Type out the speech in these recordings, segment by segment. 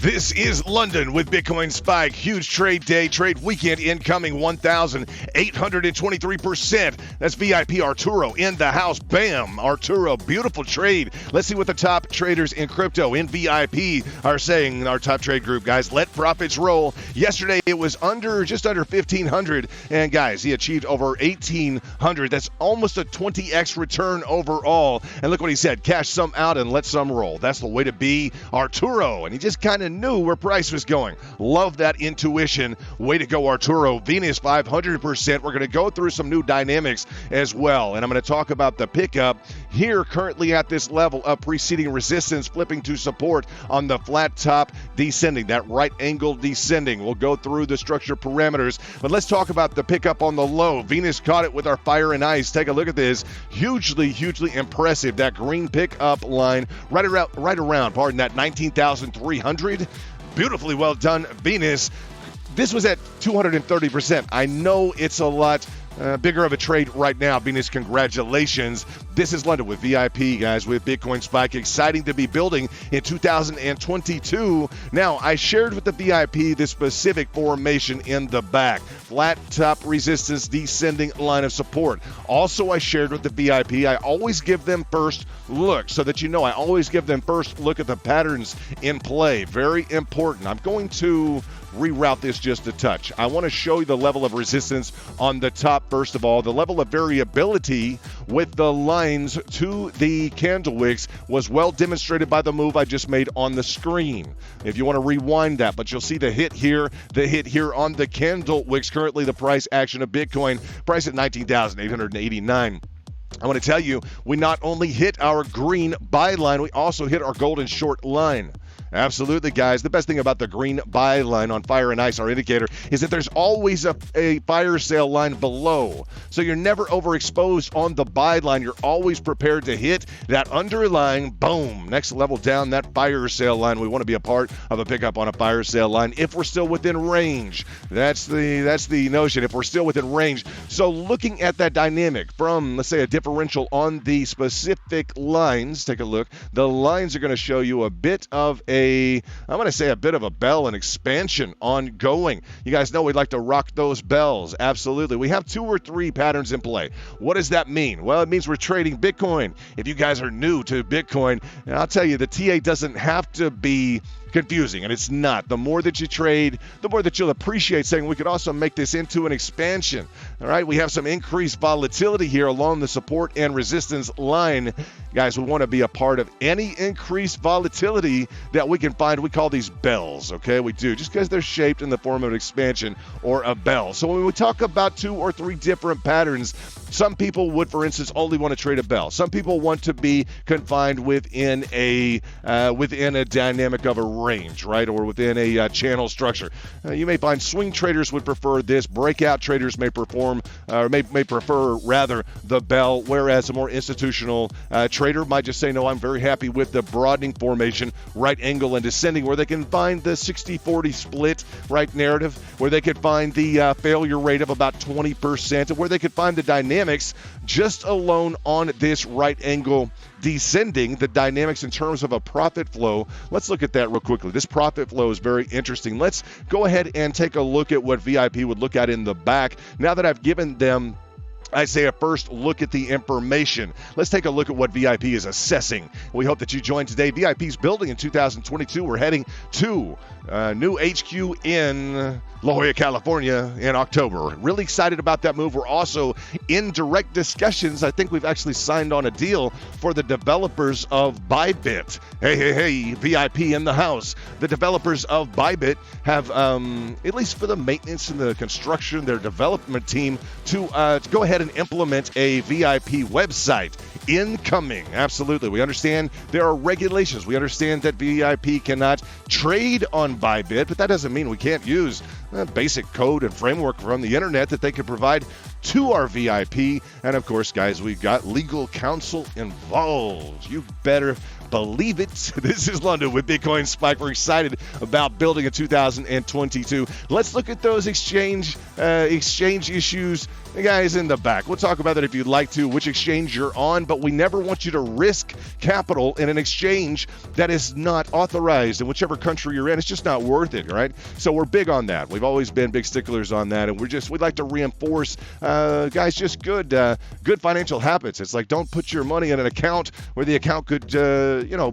This is London with Bitcoin Spike. Huge trade day, trade weekend incoming 1,823%. That's VIP Arturo in the house. Bam, Arturo, beautiful trade. Let's see what the top traders in crypto in VIP are saying in our top trade group, guys. Let profits roll. Yesterday it was just under 1,500, and guys, he achieved over 1,800. That's almost a 20x return overall. And look what he said: cash some out and let some roll. That's the way to be Arturo, and he just kind of knew where price was going. Love that intuition. Way to go, Arturo. Venus 500%. We're going to go through some new dynamics as well, and I'm going to talk about the pickup here currently at this level of preceding resistance, flipping to support on the flat top, descending, that right angle descending. We'll go through the structure parameters, but let's talk about the pickup on the low. Venus caught it with our fire and ice. Take a look at this. Hugely impressive. That green pickup line right around, pardon that, 19,300. Beautifully well done, Venus. This was at 230%. I know it's a lot bigger of a trade right now. Venus, congratulations. This is London with VIP, guys, with Bitcoin Spike. Exciting to be building in 2022. Now, I shared with the VIP the specific formation in the back. Flat top resistance, descending line of support. Also, I shared with the VIP, I always give them first look, so that you know I always give them first look at the patterns in play. Very important. I'm going to reroute this just a touch. I want to show you the level of resistance on the top. First of all, the level of variability with the lines to the candle wicks was well demonstrated by the move I just made on the screen. If you want to rewind that, but you'll see the hit here on the candle wicks. Currently the price action of Bitcoin, price at 19,889. I want to tell you, we not only hit our green buy line, we also hit our golden short line. Absolutely, guys. The best thing about the green buy line on fire and ice, our indicator, is that there's always a fire sale line below. So you're never overexposed on the buy line. You're always prepared to hit that underlying, boom, next level down, that fire sale line. We want to be a part of a pickup on a fire sale line if we're still within range. That's the notion, if we're still within range. So looking at that dynamic from, let's say, a differential on the specific lines, take a look. The lines are going to show you a bit of a bell and expansion ongoing. You guys know we'd like to rock those bells. Absolutely. We have 2 or 3 patterns in play. What does that mean? Well, it means we're trading Bitcoin. If you guys are new to Bitcoin, I'll tell you, the TA doesn't have to be confusing, and it's not. The more that you trade, the more that you'll appreciate saying we could also make this into an expansion. All right, we have some increased volatility here along the support and resistance line. Guys, we want to be a part of any increased volatility that we can find. We call these bells, okay? We do, just because they're shaped in the form of an expansion or a bell. So when we talk about 2 or 3 different patterns, some people would, for instance, only want to trade a bell. Some people want to be confined within a dynamic of a range, right, or within a channel structure. You may find swing traders would prefer this. Breakout traders may prefer the bell, whereas a more institutional trader might just say, no, I'm very happy with the broadening formation, right angle and descending, where they can find the 60-40 split, right, narrative, where they could find the failure rate of about 20%, and where they could find the dynamics just alone on this right angle descending, the dynamics in terms of a profit flow. Let's look at that real quickly. This profit flow is very interesting. Let's go ahead and take a look at what VIP would look at in the back. Now that I've given them, I say, a first look at the information, let's take a look at what VIP is assessing. We hope that you join today. VIP's building in 2022. We're heading to new HQ in La Jolla, California in October. Really excited about that move. We're also in direct discussions. I think we've actually signed on a deal for the developers of Bybit. Hey, VIP in the house. The developers of Bybit have, at least for the maintenance and the construction, their development team to go ahead and implement a VIP website. Incoming. Absolutely. We understand there are regulations. We understand that VIP cannot trade on Bybit, but that doesn't mean we can't use basic code and framework from the internet that they can provide to our VIP. And of course, guys, we've got legal counsel involved. You better believe it. This is London with Bitcoin Spike. We're excited about building a 2022. Let's look at those exchange issues, guys, in the back. We'll talk about that if you'd like to, which exchange you're on, but we never want you to risk capital in an exchange that is not authorized in whichever country you're in. It's just not worth it, right? So we're big on that. We've always been big sticklers on that, and we'd like to reinforce, guys, just good financial habits. It's like, don't put your money in an account where the account could,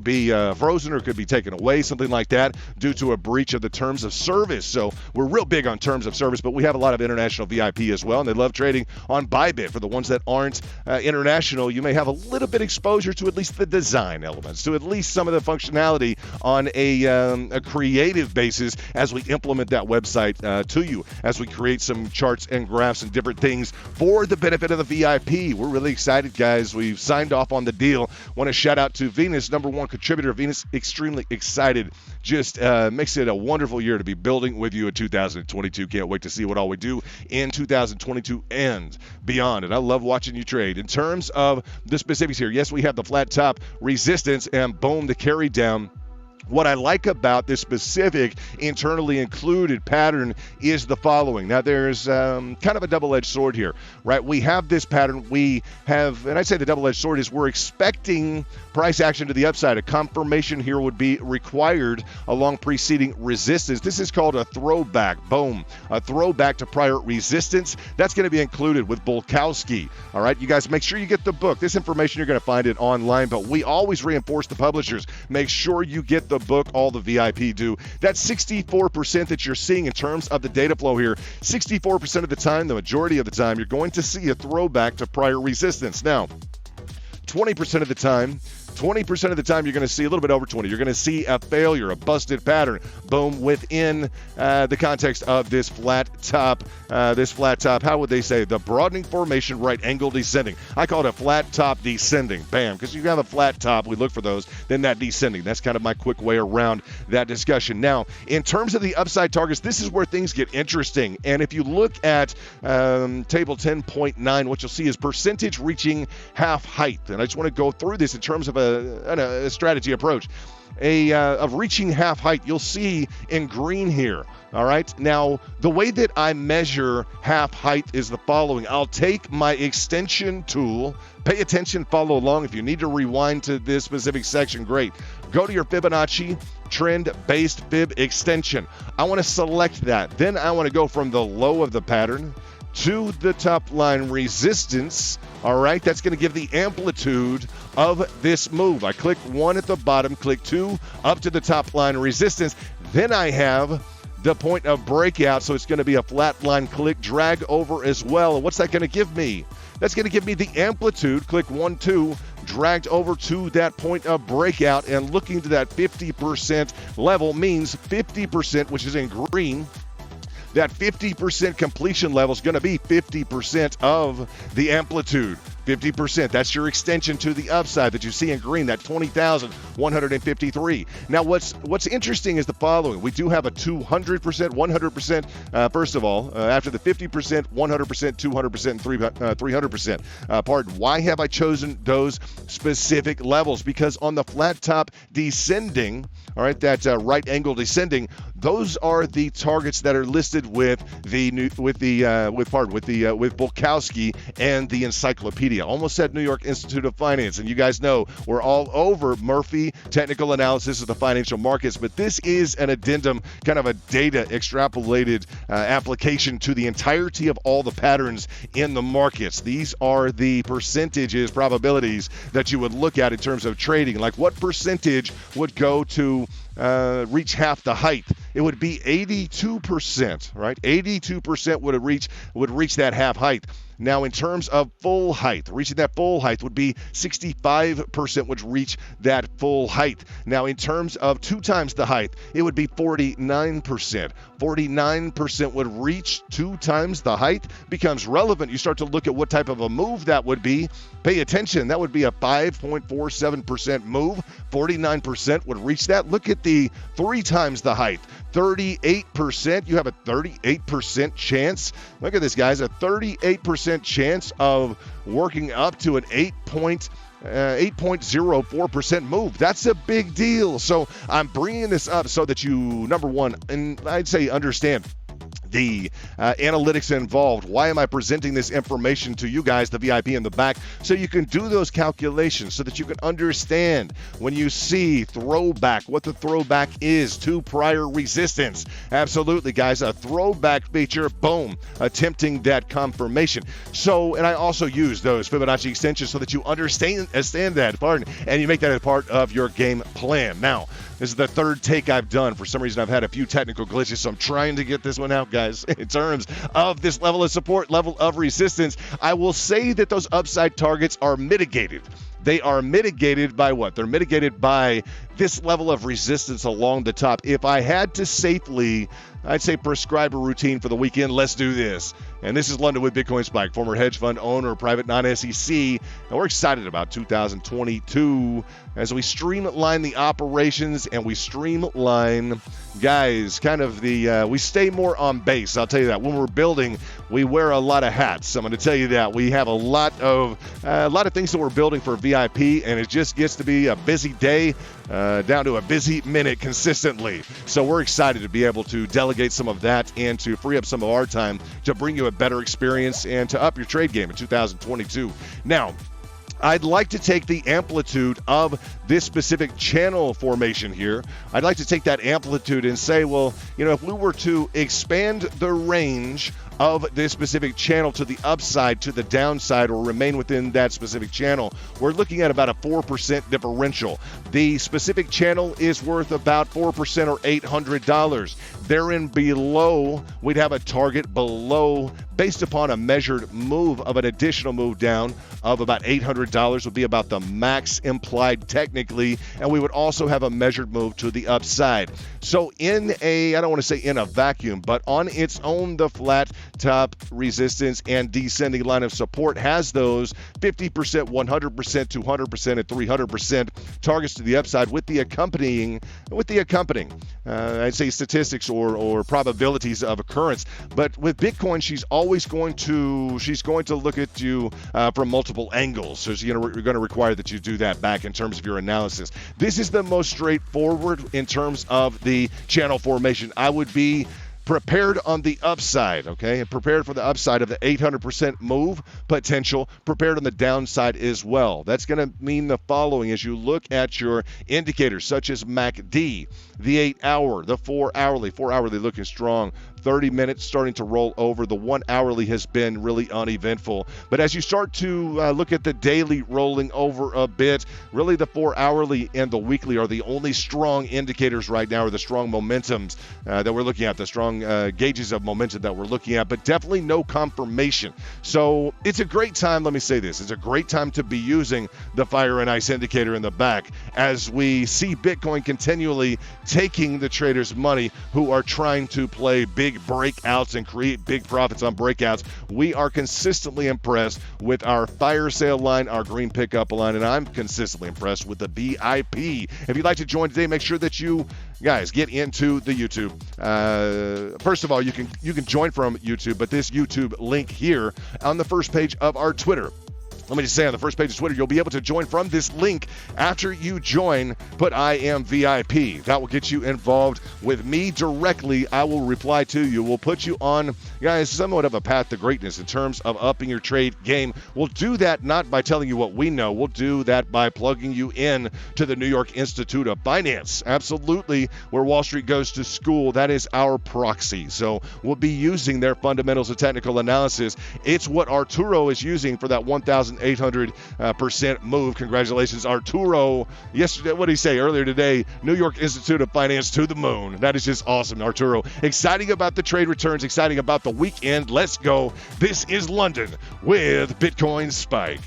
be frozen or could be taken away, something like that, due to a breach of the terms of service. So we're real big on terms of service, but we have a lot of international VIP as well, and they love trading on Bybit. For the ones that aren't international, you may have a little bit exposure to at least the design elements, to at least some of the functionality on a creative basis as we implement that website to you, as we create some charts and graphs and different things for the benefit of the VIP. We're really excited, guys. We've signed off on the deal. Want to shout out to Venus, number one contributor. Venus, extremely excited. Just makes it a wonderful year to be building with you in 2022. Can't wait to see what all we do in 2022 and beyond. And I love watching you trade. In terms of the specifics here, yes, we have the flat top resistance and boom, the carry down. What I like about this specific internally included pattern is the following. Now, there's kind of a double-edged sword here, right? We have this pattern. We have, and I say the double-edged sword is we're expecting price action to the upside. A confirmation here would be required along preceding resistance. This is called a throwback. Boom. A throwback to prior resistance. That's going to be included with Bulkowski. All right, you guys, make sure you get the book. This information, you're going to find it online, but we always reinforce the publishers. Make sure you get the book. All the VIP do. That 64% that you're seeing in terms of the data flow here, 64% of the time, the majority of the time, you're going to see a throwback to prior resistance. Now, 20% of the time, you're going to see a little bit over 20. You're going to see a failure, a busted pattern, boom, within the context of this flat top. How would they say? The broadening formation, right angle descending. I call it a flat top descending. Bam. Because you have a flat top, we look for those, then that descending. That's kind of my quick way around that discussion. Now, in terms of the upside targets, this is where things get interesting. And if you look at table 10.9, what you'll see is percentage reaching half height. And I just want to go through this in terms of a strategy approach. Of reaching half height, you'll see in green here. All right. Now, the way that I measure half height is the following. I'll take my extension tool. Pay attention, follow along. If you need to rewind to this specific section, great. Go to your Fibonacci trend-based fib extension. I want to select that. Then I want to go from the low of the pattern to the top line resistance. All right, that's going to give the amplitude of this move. I click 1 at the bottom, click 2 up to the top line resistance. Then I have the point of breakout, so it's going to be a flat line click drag over as well. And what's that going to give me? That's going to give me the amplitude, click 1, 2, dragged over to that point of breakout, and looking to that 50% level means 50%, which is in green. That 50% completion level is going to be 50% of the amplitude. 50%. That's your extension to the upside that you see in green, that 20,153. Now, what's interesting is the following. We do have a 200%, 100%, first of all, after the 50%, 100%, 200%, and 300%. Pardon. Why have I chosen those specific levels? Because on the flat top descending, all right, that right angle descending, those are the targets that are listed with Bulkowski and the encyclopedia. Almost said New York Institute of Finance, and you guys know we're all over Murphy technical analysis of the financial markets, but this is an addendum, kind of a data extrapolated application to the entirety of all the patterns in the markets. These are the percentages, probabilities that you would look at in terms of trading, like what percentage would go to reach half the height. It would be 82%, right? 82% would reach that half height. Now, in terms of full height, reaching that full height would be 65% would reach that full height. Now, in terms of 2 times the height, it would be 49%. 49% would reach 2 times the height. Becomes relevant. You start to look at what type of a move that would be. Pay attention. That would be a 5.47% move. 49% would reach that. Look at the 3 times the height. 38%. You have a 38% chance. Look at this, guys. A 38% chance of working up to an 8-point 8.04% move. That's a big deal. So I'm bringing this up so that you, number one, and I'd say understand the analytics involved. Why am I presenting this information to you guys, the VIP in the back, so you can do those calculations, so that you can understand when you see throwback, what the throwback is to prior resistance. Absolutely, guys, a throwback feature, boom, attempting that confirmation. So, and I also use those Fibonacci extensions so that you understand that, and you make that a part of your game plan. Now, this is the third take I've done. For some reason, I've had a few technical glitches, so I'm trying to get this one out, guys. In terms of this level of support, level of resistance, I will say that those upside targets are mitigated. They are mitigated by what? They're mitigated by this level of resistance along the top. If I had to safely, I'd say, prescribe a routine for the weekend, let's do this. And this is London with Bitcoin Spike, former hedge fund owner, private non-SEC. And we're excited about 2022 as we streamline the operations and we streamline, guys, kind of the, we stay more on base. I'll tell you that. When we're building, we wear a lot of hats. I'm going to tell you that. We have a lot of things that we're building for VIP, and it just gets to be a busy day, down to a busy minute consistently. So we're excited to be able to delegate some of that and to free up some of our time to bring you a better experience and to up your trade game in 2022. Now, I'd like to take the amplitude of this specific channel formation here. I'd like to take that amplitude and say, well, you know, if we were to expand the range of this specific channel to the upside, to the downside, or remain within that specific channel, we're looking at about a 4% differential. The specific channel is worth about 4% or $800. Therein below, we'd have a target below based upon a measured move of an additional move down of about $800 would be about the max implied technically, and we would also have a measured move to the upside. So in a, I don't want to say in a vacuum, but on its own, the flat top resistance and descending line of support has those 50%, 100%, 200%, and 300% targets to the upside with the accompanying, I'd say statistics or probabilities of occurrence. But with Bitcoin, she's always going to look at you from multiple angles. So you're going to require that you do that back in terms of your analysis. This is the most straightforward in terms of the channel formation. I would be prepared on the upside, okay? And prepared for the upside of the 800% move potential, prepared on the downside as well. That's going to mean the following as you look at your indicators, such as MACD, the 8-hour, the 4-hourly, 4-hourly looking strong, 30 minutes starting to roll over. The 1-hourly has been really uneventful. But as you start to look at the daily rolling over a bit, really the 4-hourly and the weekly are the only strong indicators right now, or the strong momentums that we're looking at, the strong gauges of momentum that we're looking at, but definitely no confirmation. So it's a great time, let me say this, it's a great time to be using the fire and ice indicator in the back as we see Bitcoin continually taking the traders' money who are trying to play big breakouts and create big profits on breakouts. We are consistently impressed with our fire sale line, our green pickup line, and I'm consistently impressed with the VIP. If you'd like to join today, make sure that you guys get into the YouTube. First of all, you can join from YouTube, but this YouTube link here on the first page of our Twitter. Let me just say, on the first page of Twitter, you'll be able to join from this link. After you join, put I am VIP. That will get you involved with me directly. I will reply to you. We'll put you on, guys, somewhat of a path to greatness in terms of upping your trade game. We'll do that not by telling you what we know. We'll do that by plugging you in to the New York Institute of Finance. Absolutely, where Wall Street goes to school. That is our proxy. So we'll be using their fundamentals of technical analysis. It's what Arturo is using for that 1,800% move. Congratulations, Arturo. Yesterday, what did he say earlier today? New York Institute of Finance to the moon. That is just awesome, Arturo. Exciting about the trade returns, exciting about the weekend. Let's go. This is London with Bitcoin Spike.